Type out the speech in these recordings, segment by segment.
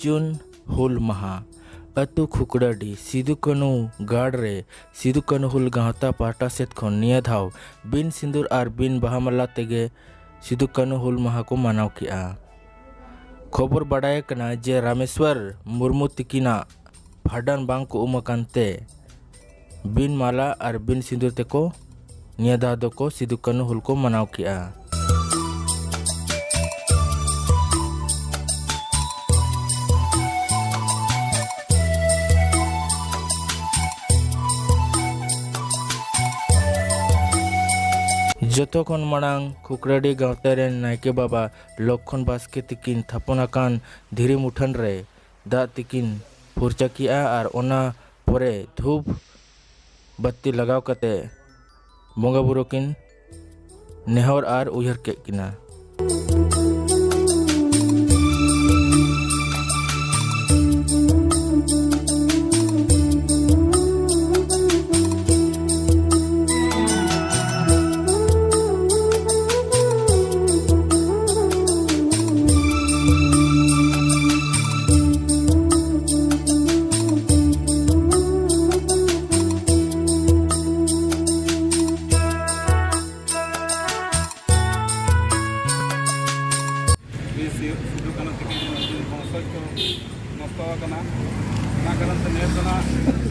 जून हुल महा अतु खुकड़ाडी सिदु कानू गाड़ रे सिदु कानू हुल गावता पाहटा सेत खन निया धाव बिन सिंदूर और बिन बाहामाला तेगे सिदु कानू हुल महा को मानाव किया। खबर बाडाय कना जे रामेश्वर मुर्मू तिकिना भाडान बांग को उमकानते बिन माला और बिन सिंदूर तेको निया धाव दो को सिदु कानू हुल को मानाव किया। जतोखन मणांग खुकड़ाडी गावतारेन नायके बाबा लक्षण बास्के तिकिन थापनाकान धीरे मुठन रे दा तिकिन फुरचा किया और ओना परे धूप बत्ती लगाव कते बंगा बुरो किन नेहर और उयहर के किना।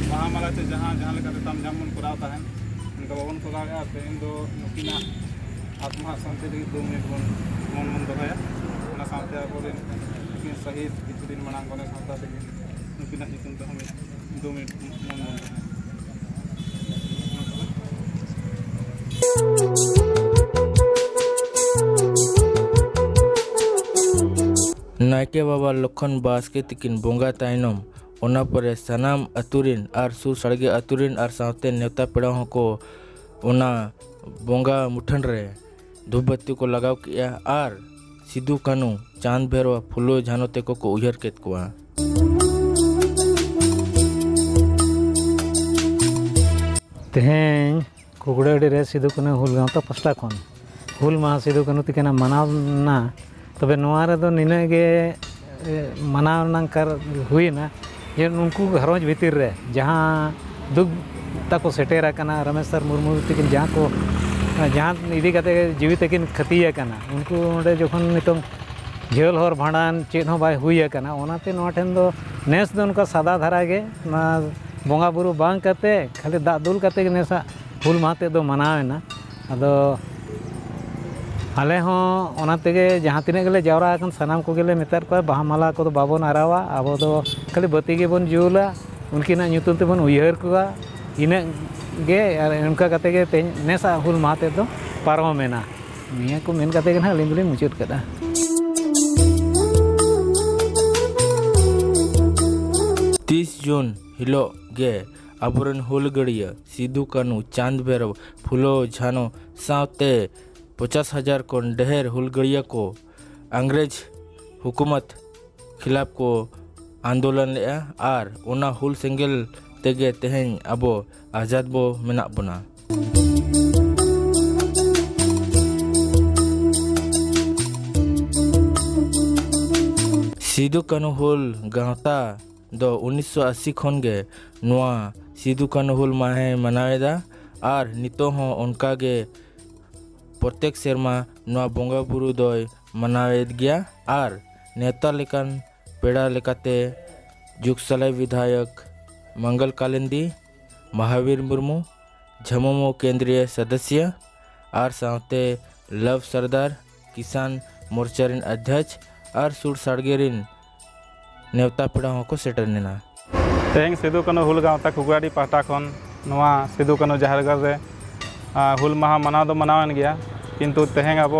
महामाला से जहाँ जहाँ लेकर तम जामुन पुराता है उनका भवन को लगा इन दो नुकिना आत्मा शांति लगी 2 मिनट मन मन दोया ना साथे आबोरेन नुकिन शहीद किछु दिन मनांग कोने साथा से नुकिना नितुम तो हम 2 मिनट मन मन नायके बाबा लक्षण बास्के तिकिन बोंगा तायनम ओना परे सनाम अतुरिन और सुर सड़गे अतुरिन और सावते नेवता पेड़ा को ओना बोंगा मुठन रे धूप बत्ती को लगाव किया और सिदु कानू चांद भैरवा फुलो झानो तेको को उयहर केत कुआ। तेहें खुगड़ाडी रे सिदु कानू हुल गावता पास्टा खन हुल माहा सिदु कानू तिकिना मनाव ना तबे नोआ रे दो निना गे मनाव नंकर हुईना ये उनको घरों भीतर रे जहाँ दुख तक सेटेर रमेश्वर मुर्मू तकिन जहाँ को जहाँ इदी कते जीवित तकिन खतिया कना उनको ओंडे जखन नितों झेल हर भांडान चेद हो बाय हुई कना ओनाते नोआ ठेन दो नेस दो उनका सादा धारा गे ना बोंगा बुरु बांग कते खाली दाग दुल कते नेसा हुल माते दो मनावेना अदो आले हों ओना तेगे जहाँ तिने गेले जावरा अकन सनाम को गेले मेतार को बाहामाला को तो बाबोन आरावा आबो तो खाली बत्ती गे बन जुला उनकिना ᱧᱩᱛᱩᱢ तेबन उयहर कुआ इने गे उनका कते गे ते नेसा हुल माते दो पारमेना निया को मेन कते गना लिंगली मुचुत कदा। 30 जून हिलो गे अबरन हुलगड़िया सिदु कानू चांद भैरव फुलो झानो सावते 50,000 को ढेर हुलगड़िया को अंग्रेज हुकूमत खिलाफ को आंदोलन ले और ओना हुल सेंगल तेगे तेहें अबो आज़ाद बो मेना बना। सिदु कानू हुल गावता दो 1980 खन गे नोआ सिदु कानू हुल माहे मनावेदा और नितो हो उनका गे प्रत्येक सेरमा नोआ बोंगा बुरु दोय मनावेद गया और नेता लेकान पेड़ा लेकाते जुगसलाई विधायक मंगल कालिंदी महावीर मुर्मू झमुमो केंद्रीय सदस्य और सावते लव सरदार किसान मोर्चारिन अध्यक्ष और सुर साड़गेरिन नेवता पेड़ा को सेटर नेना। तेहें सिदु कानू हुल गावता खुगड़ाडी पाहटा खन नोआ सिदु कानू जाहरगढ़ रे हुल माहा मनाव दो मनावेन गया किंतु तेहें अब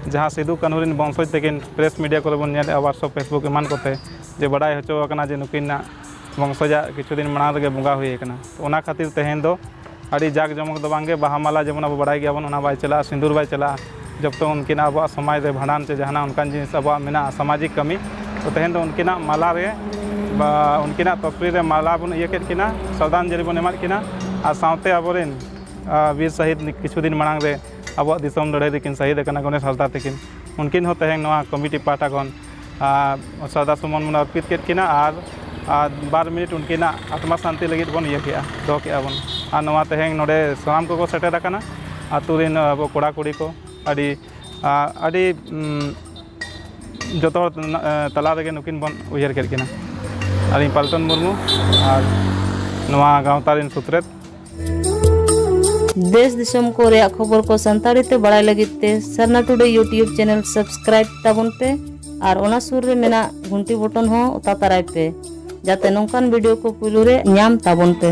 जहाँ सिदु कानू रिन वंशज तकिन प्रेस मीडिया को बन व्हाट्सएप फेसबुक एमान कोते जे बड़ाई होचोकना जे नुकिना वंशजा किछु दिन मनाव लगे बंगा हुई कना तो ओना खातिर तेहें दो अड़ी जाक जमक दो बांगे बाहामाला जेमन अब बड़ाई गया बन ओना बाय चला सिंदूर बाय चला जब तो उनकिना अब समाज रे भांडान से जहाना उनकान जिनिस अब मेना सामाजिक कमी तो तेहें दो उनकिना माला रे उनकिना तस्वीर रे माला बन इये केद किना श्रद्धांजलि बन एमाद किना और सावते अबोरेन वीर शहीद किछु दिन मांग रे अब दिसम लड़ाई तकिन शहीद कना गणेश हांसदा तकिन उनकिन हो तेहें नोआ कमिटी पाटा खन श्रद्धा सुमन बन अर्पित केद किना और 2 मिनट उनकिना आत्मा शांति लगी बन इया किया दो किया बन और नवा तेहें नोडे सामान को सेटर आकाना आतु रिन अब कोड़ा कुड़ी को अड़ी जो तला रेगे नुकिन बन उयर केद किना और पल्टन मुर्मू और नवा गाँवता रिन सुत्रेत देश दिसम को रेया खबर को संताड़ी ते बड़ाई लगित ते सरना टुडे यूट्यूब चैनल सब्सक्राइब ताबन पे और ओना सुर रे मेना घंटी बटन हो उता तराई पे जाते नौकान वीडियो को पुलू रे ᱧᱟᱢ ताबन पे।